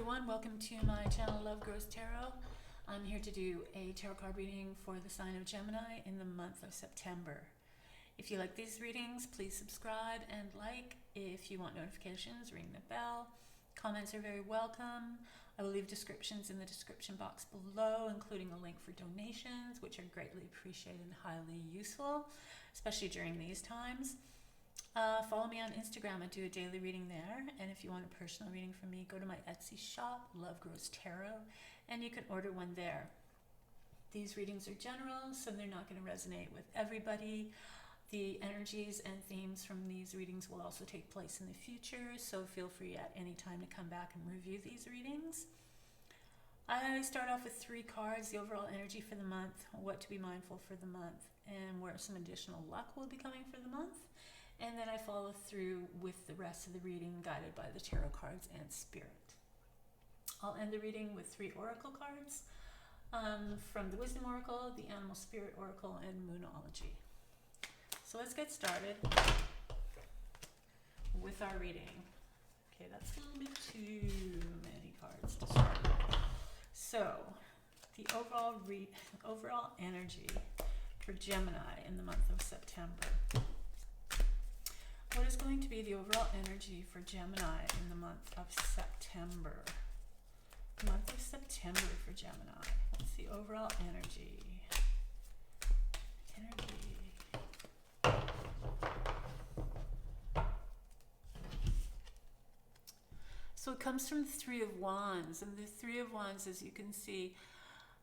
everyone, welcome to my channel Love Grows Tarot. I'm here to do a tarot card reading for the sign of Gemini in the month of September. If you like these readings, please subscribe and like. If you want notifications, ring the bell. Comments are very welcome. I will leave descriptions in the description box below, including a link for donations, which are greatly appreciated and highly useful, especially during these times. Follow me on Instagram. I do a daily reading there, and if you want a personal reading from me, go to my Etsy shop, Love Grows Tarot, and you can order one there. These readings are general, so they're not going to resonate with everybody. The energies and themes from these readings will also take place in the future, so feel free at any time to come back and review these readings. I start off with 3 cards, the overall energy for the month, what to be mindful for the month, and where some additional luck will be coming for the month. And then I follow through with the rest of the reading guided by the tarot cards and spirit. I'll end the reading with 3 oracle cards from the Wisdom Oracle, the Animal Spirit Oracle, and Moonology. So let's get started with our reading. Okay, that's a little bit too many cards to start with. So the overall energy for Gemini in the month of September. What is going to be the overall energy for Gemini in the month of September? The month of September for Gemini. What's the overall energy? So it comes from the 3 of Wands, and the 3 of Wands, as you can see,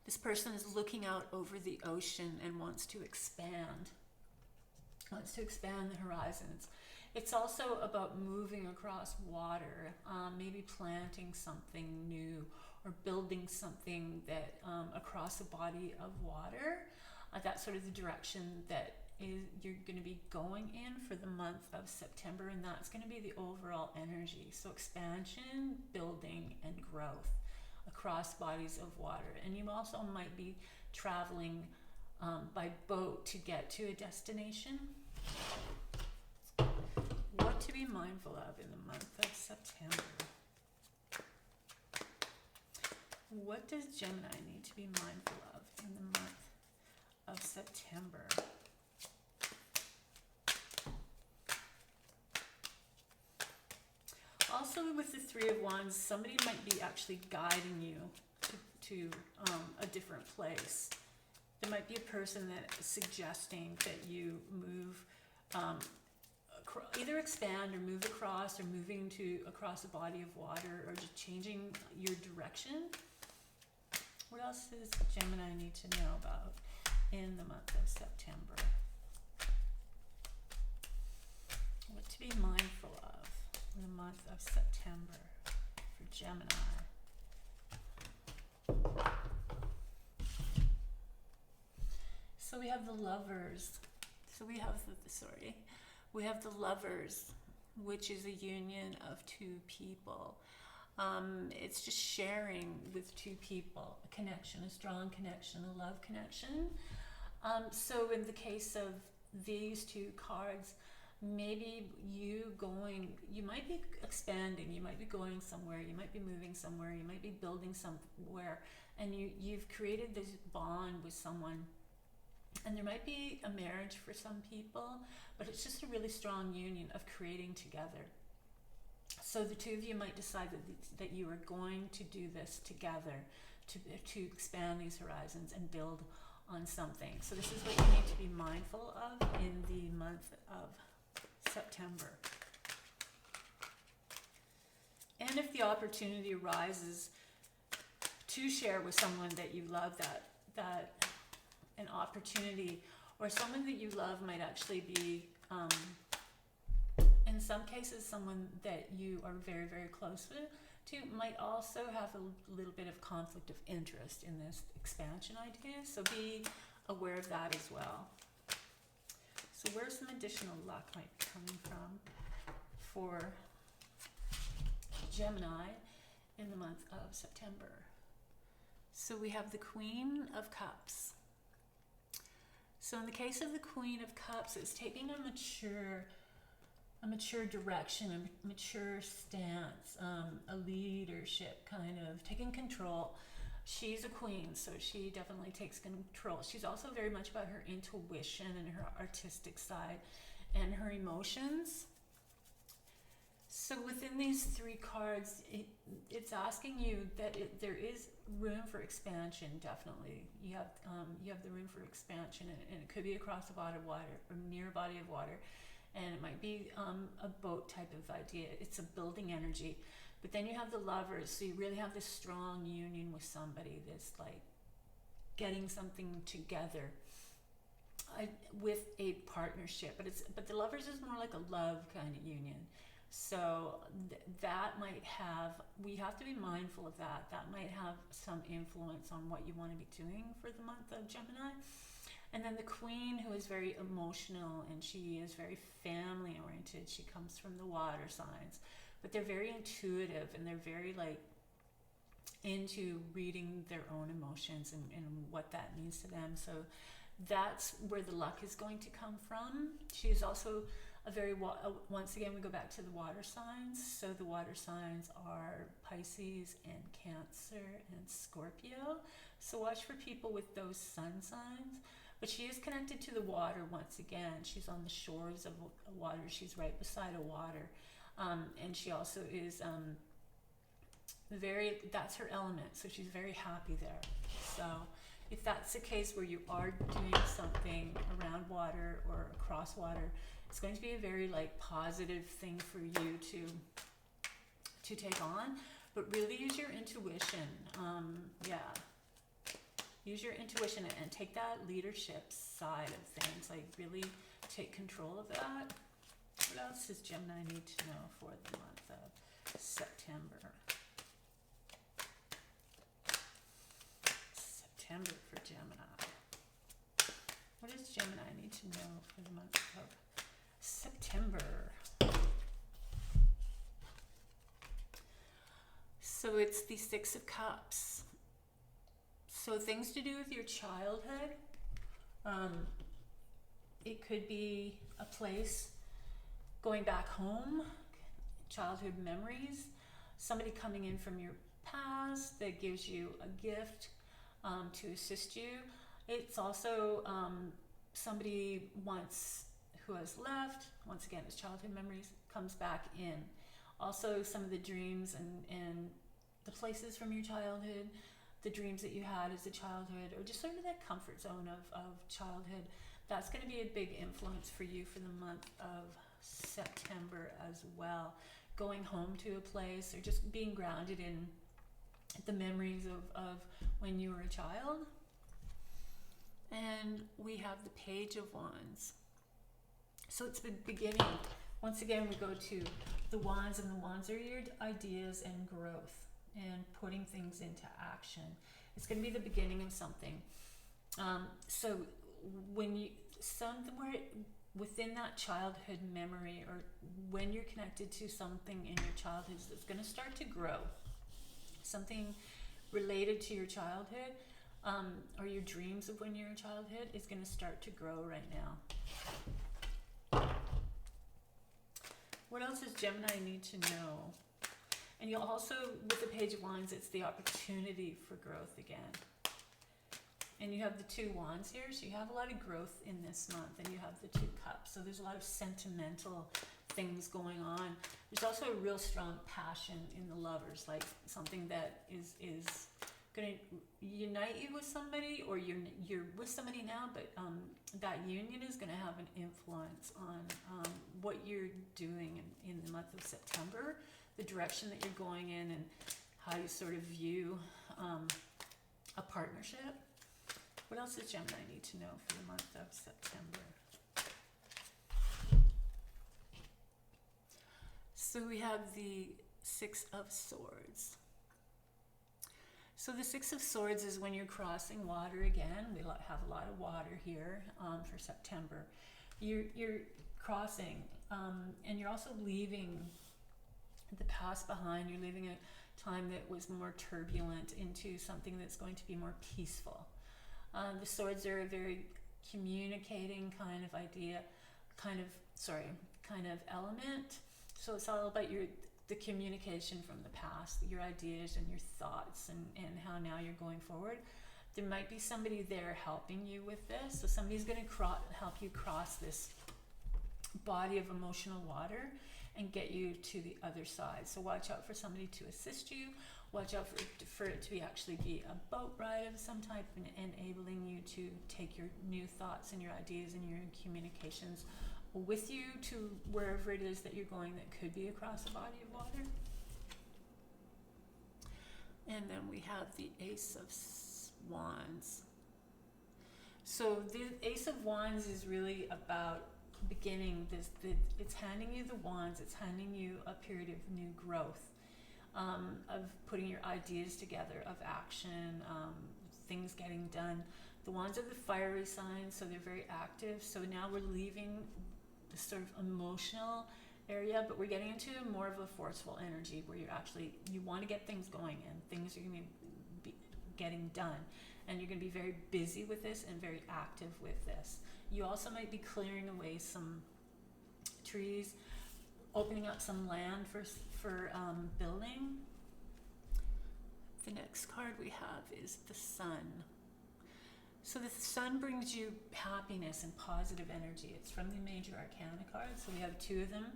this person is looking out over the ocean and wants to expand the horizons. It's also about moving across water, maybe planting something new or building something that across a body of water. That's sort of the direction that you're going to be going in for the month of September, and that's going to be the overall energy. So expansion, building, and growth across bodies of water. And you also might be traveling by boat to get to a destination. What to be mindful of in the month of September? What does Gemini need to be mindful of in the month of September? Also, with the 3 of Wands, somebody might be actually guiding you to a different place. There might be a person that is suggesting that you move, either expand or move across, or moving across a body of water, or just changing your direction. What else does Gemini need to know about in the month of September? What to be mindful of in the month of September for Gemini? So we have the Lovers. We have the Lovers, which is a union of 2 people. It's just sharing with 2 people, a connection, a strong connection, a love connection. So in the case of these 2 cards, maybe you might be expanding, you might be going somewhere, you might be moving somewhere, you might be building somewhere, and you've created this bond with someone. And there might be a marriage for some people, but it's just a really strong union of creating together. So the 2 of you might decide that you are going to do this together to expand these horizons and build on something. So this is what you need to be mindful of in the month of September. And if the opportunity arises to share with someone that you love, that an opportunity, or someone that you love might actually be, in some cases, someone that you are very, very close to might also have a little bit of conflict of interest in this expansion idea. So be aware of that as well. So where some additional luck might be coming from for Gemini in the month of September? So we have the Queen of Cups. So in the case of the Queen of Cups, it's taking a mature mature direction, a mature stance, a leadership kind of taking control. She's a queen, so she definitely takes control. She's also very much about her intuition and her artistic side and her emotions. So within these three cards, it's asking you that there is room for expansion. Definitely, you have the room for expansion, and it could be across a body of water or near a body of water, and it might be a boat type of idea. It's a building energy. But then you have the Lovers, so you really have this strong union with somebody, this like getting something together with a partnership. But the Lovers is more like a love kind of union. So that might have, we have to be mindful of that. That might have some influence on what you want to be doing for the month of Gemini. And then the Queen, who is very emotional and she is very family oriented. She comes from the water signs. But they're very intuitive and they're very like into reading their own emotions and what that means to them. So that's where the luck is going to come from. She's also a very, once again, we go back to the water signs. So the water signs are Pisces and Cancer and Scorpio. So watch for people with those sun signs. But she is connected to the water once again. She's on the shores of water. She's right beside a water. And she also is that's her element, so she's very happy there. So if that's the case where you are doing something around water or across water, it's going to be a very like positive thing for you to take on. But really use your intuition. Use your intuition and take that leadership side of things. Like really take control of that. What else does Gemini need to know for the month of September? September for Gemini. What does Gemini need to know for the month of September? So it's the Six of Cups. So things to do with your childhood. It could be a place, going back home, childhood memories, somebody coming in from your past that gives you a gift to assist you. It's also somebody who has left, once again, it's childhood memories, comes back in. Also some of the dreams and the places from your childhood, the dreams that you had as a childhood, or just sort of that comfort zone of childhood. That's going to be a big influence for you for the month of September as well. Going home to a place or just being grounded in the memories of when you were a child. And we have the Page of Wands. So it's the beginning. Once again, we go to the Wands, and the Wands are your ideas and growth and putting things into action. It's going to be the beginning of something. So when you, somewhere within that childhood memory, or when you're connected to something in your childhood that's going to start to grow, something related to your childhood, or your dreams of when you're in childhood is going to start to grow right now. What else does Gemini need to know? And you'll also, with the Page of Wands, it's the opportunity for growth again. And you have the Two Wands here, so you have a lot of growth in this month, and you have the Two Cups. So there's a lot of sentimental things going on. There's also a real strong passion in the Lovers, like something that is going to unite you with somebody, or you're with somebody now, but that union is going to have an influence on what you're doing in the month of September, the direction that you're going in, and how you sort of view a partnership. What else does Gemini need to know for the month of September? So we have the Six of Swords. So the Six of Swords is when you're crossing water again. We have a lot of water here for September. You're crossing, and you're also leaving the past behind. You're leaving a time that was more turbulent into something that's going to be more peaceful. The swords are a very communicating kind of idea, kind kind of element. So it's all about the communication from the past, your ideas and your thoughts, and how now you're going forward. There might be somebody there helping you with this. So somebody's going to help you cross this body of emotional water and get you to the other side. So watch out for somebody to assist you. Watch out for it to actually be a boat ride of some type, and enabling you to take your new thoughts and your ideas and your communications with you to wherever it is that you're going that could be across a body of water. And then we have the Ace of Wands. So the Ace of Wands is really about beginning this. It's handing you the wands. It's handing you a period of new growth, of putting your ideas together, of action, things getting done. The wands are the fiery signs, so they're very active. So now we're leaving the sort of emotional area, but we're getting into more of a forceful energy where you want to get things going, and things are going to be getting done, and you're going to be very busy with this and very active with this. You also might be clearing away some trees, opening up some land for building. The next card we have is the Sun. So the Sun brings you happiness and positive energy. It's from the Major Arcana card, so we have 2 of them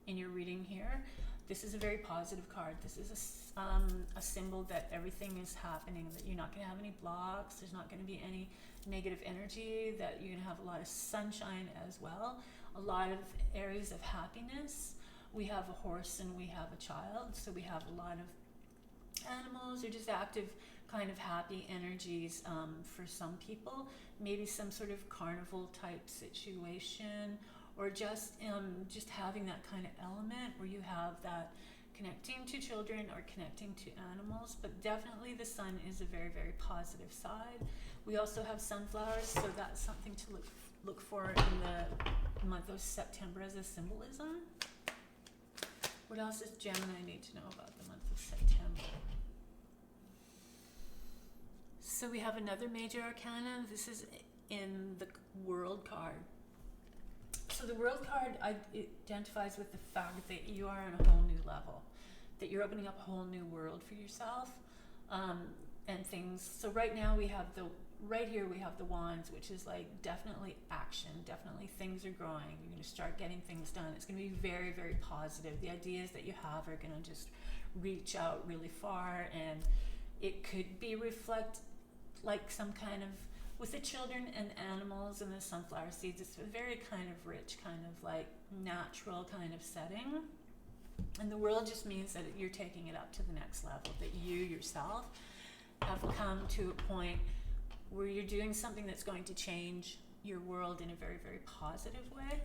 in your reading here. This is a very positive card. This is a symbol that everything is happening, that you're not going to have any blocks, there's not going to be any negative energy, that you're going to have a lot of sunshine as well, a lot of areas of happiness. We have a horse and we have a child, so we have a lot of animals, or just active kind of happy energies for some people. Maybe some sort of carnival type situation, or just having that kind of element where you have that connecting to children or connecting to animals. But definitely the Sun is a very, very positive side. We also have sunflowers, so that's something to look for in the month of September as a symbolism. What else does Gemini need to know about the month of September? So we have another Major Arcana. This is in the World card. So the World card identifies with the fact that you are on a whole new level, that you're opening up a whole new world for yourself, and things. So right now we have right here we have the Wands, which is like definitely action, definitely things are growing. You're going to start getting things done. It's going to be very, very positive. The ideas that you have are going to just reach out really far, and it could be like some kind of, with the children and animals and the sunflower seeds, it's a very kind of rich, kind of like natural kind of setting. And the world just means that you're taking it up to the next level, that you yourself have come to a point where you're doing something that's going to change your world in a very, very positive way.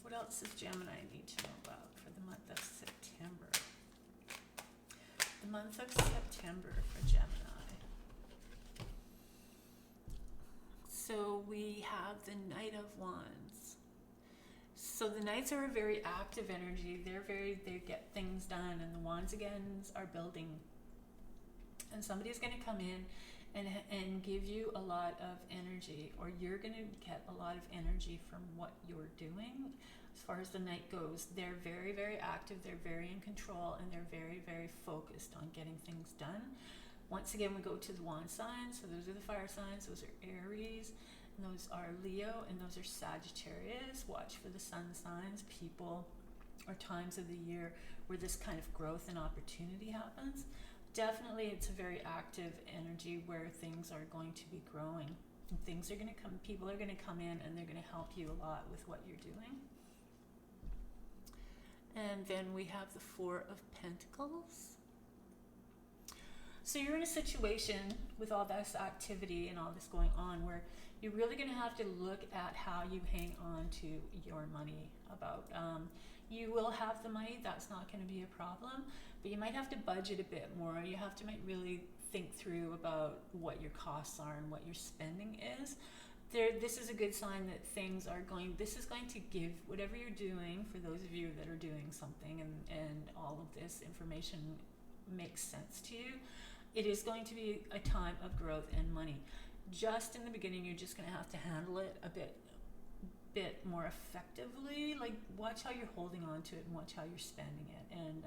What else does Gemini need to know about for the month of September? The month of September for Gemini. So we have the Knight of Wands. So the Knights are a very active energy. They get things done, and the Wands again are building. And somebody's going to come in and give you a lot of energy, or you're going to get a lot of energy from what you're doing. As far as the Knight goes, they're very, very active, they're very in control, and they're very, very focused on getting things done. Once again, we go to the Wand signs. So those are the fire signs. Those are Aries, and those are Leo, and those are Sagittarius. Watch for the sun signs, people, or times of the year where this kind of growth and opportunity happens. Definitely, it's a very active energy where things are going to be growing. And things are going to come, people are going to come in, and they're going to help you a lot with what you're doing. And then we have the Four of Pentacles. So you're in a situation with all this activity and all this going on where you're really going to have to look at how you hang on to your money. You will have the money, that's not going to be a problem, but you might have to budget a bit more. You have to really think through about what your costs are and what your spending is. This is a good sign that this is going to give, whatever you're doing, for those of you that are doing something and all of this information makes sense to you, it is going to be a time of growth and money. Just in the beginning, you're just going to have to handle it a bit bit more effectively. Like, watch how you're holding on to it and watch how you're spending it, and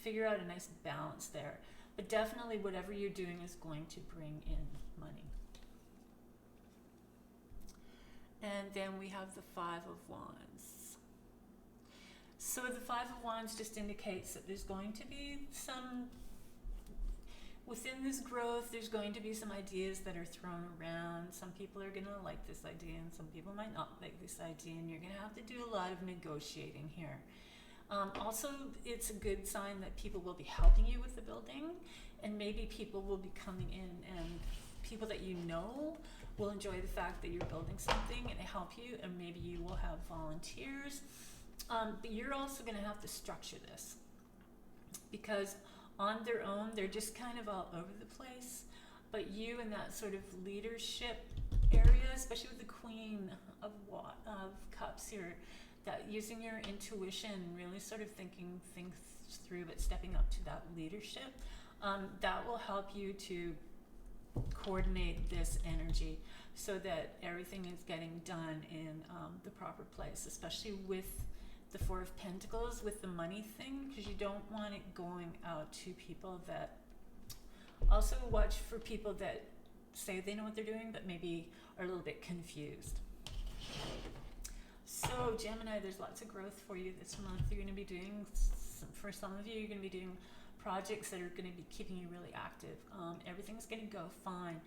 figure out a nice balance there. But definitely whatever you're doing is going to bring in money. And then we have the Five of Wands. So the Five of Wands just indicates that there's going to be some, within this growth, there's going to be some ideas that are thrown around. Some people are going to like this idea and some people might not like this idea, and you're going to have to do a lot of negotiating here. Also, it's a good sign that people will be helping you with the building, and maybe people will be coming in, and people that you know will enjoy the fact that you're building something and help you, and maybe you will have volunteers. But you're also going to have to structure this, because on their own, they're just kind of all over the place. But you in that sort of leadership area, especially with the Queen of Cups here, that using your intuition, really sort of thinking things through, but stepping up to that leadership, that will help you to coordinate this energy so that everything is getting done in the proper place, especially with the Four of Pentacles, with the money thing, because you don't want it going out to people that, also watch for people that say they know what they're doing, but maybe are a little bit confused. So Gemini, there's lots of growth for you this month. You're going to be doing, for some of you, you're going to be doing projects that are going to be keeping you really active. Everything's going to go fine.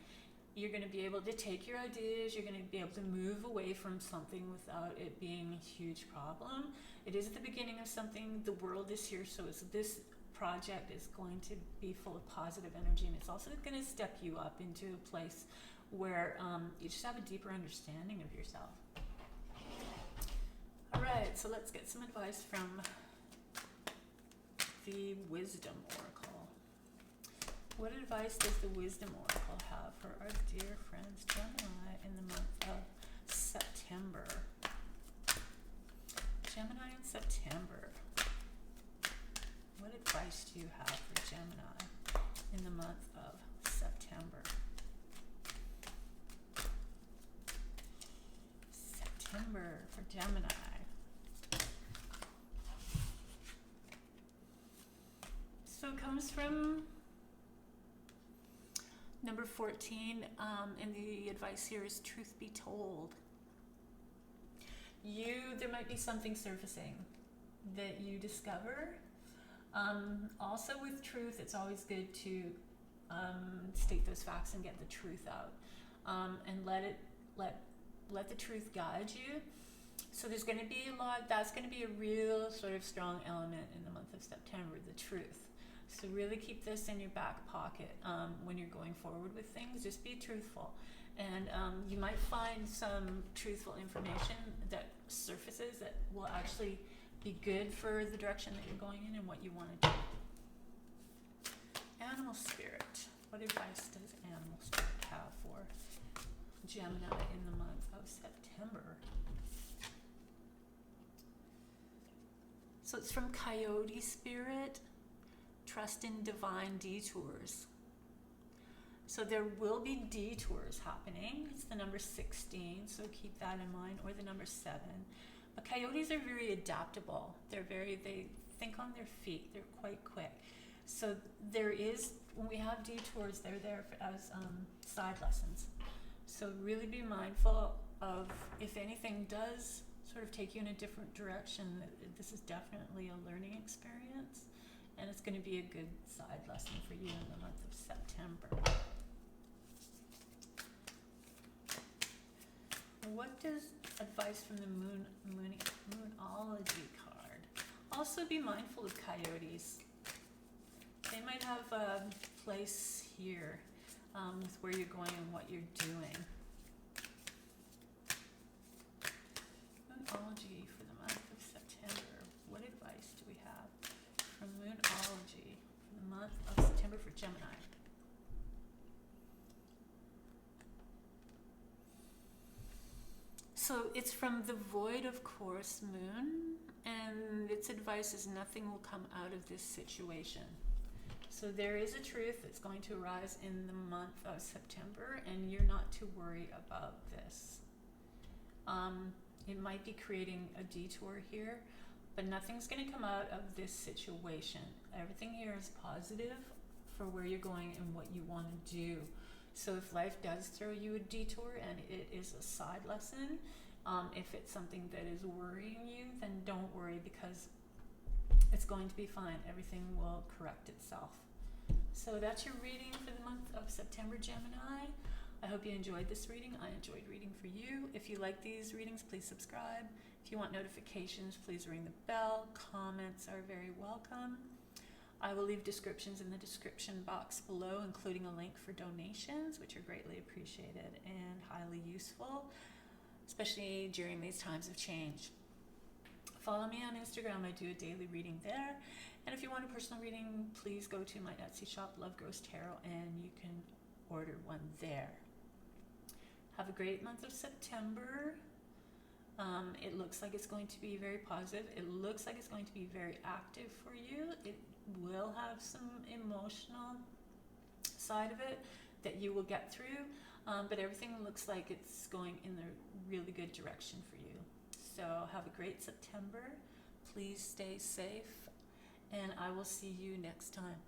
You're going to be able to take your ideas, you're going to be able to move away from something without it being a huge problem. It is at the beginning of something. The world is here, so this project is going to be full of positive energy, and it's also going to step you up into a place where you just have a deeper understanding of yourself. All right, so let's get some advice from the Wisdom Oracle. What advice does the Wisdom Oracle have for our dear friends Gemini in the month of September? Gemini in September. What advice do you have for Gemini in the month of September? September for Gemini. So it comes from number 14, and the advice here is truth be told. There might be something surfacing that you discover. Also with truth, it's always good to state those facts and get the truth out, and let the truth guide you. So there's going to be a lot, that's going to be a real sort of strong element in the month of September, the truth. So really keep this in your back pocket when you're going forward with things. Just be truthful. And you might find some truthful information that surfaces that will actually be good for the direction that you're going in and what you want to do. Animal spirit. What advice does animal spirit have for Gemini in the month of September? So it's from Coyote Spirit. Trust in divine detours. So there will be detours happening. It's the number 16, so keep that in mind, or the number 7. But coyotes are very adaptable. They think on their feet. They're quite quick. So there is, when we have detours, they're there as side lessons. So really be mindful of, if anything does sort of take you in a different direction, this is definitely a learning experience, and it's going to be a good side lesson for you in the month of September. What does advice from the Moonology card? Also be mindful of coyotes. They might have a place here with where you're going and what you're doing. Moonology for the month of September. What advice do we have from Moonology for the month of September for Gemini? So it's from the Void of Course Moon, and its advice is nothing will come out of this situation. So there is a truth that's going to arise in the month of September, and you're not to worry about this. It might be creating a detour here, but nothing's going to come out of this situation. Everything here is positive for where you're going and what you want to do. So if life does throw you a detour and it is a side lesson, if it's something that is worrying you, then don't worry, because it's going to be fine. Everything will correct itself. So that's your reading for the month of September, Gemini. I hope you enjoyed this reading. I enjoyed reading for you. If you like these readings, please subscribe. If you want notifications, please ring the bell. Comments are very welcome. I will leave descriptions in the description box below, including a link for donations, which are greatly appreciated and highly useful, especially during these times of change. Follow me on Instagram. I do a daily reading there. And if you want a personal reading, please go to my Etsy shop, Love Grows Tarot, and you can order one there. Have a great month of September. It looks like it's going to be very positive. It looks like it's going to be very active for you. It will have some emotional side of it that you will get through, but everything looks like it's going in a really good direction for you. So have a great September. Please stay safe, and I will see you next time.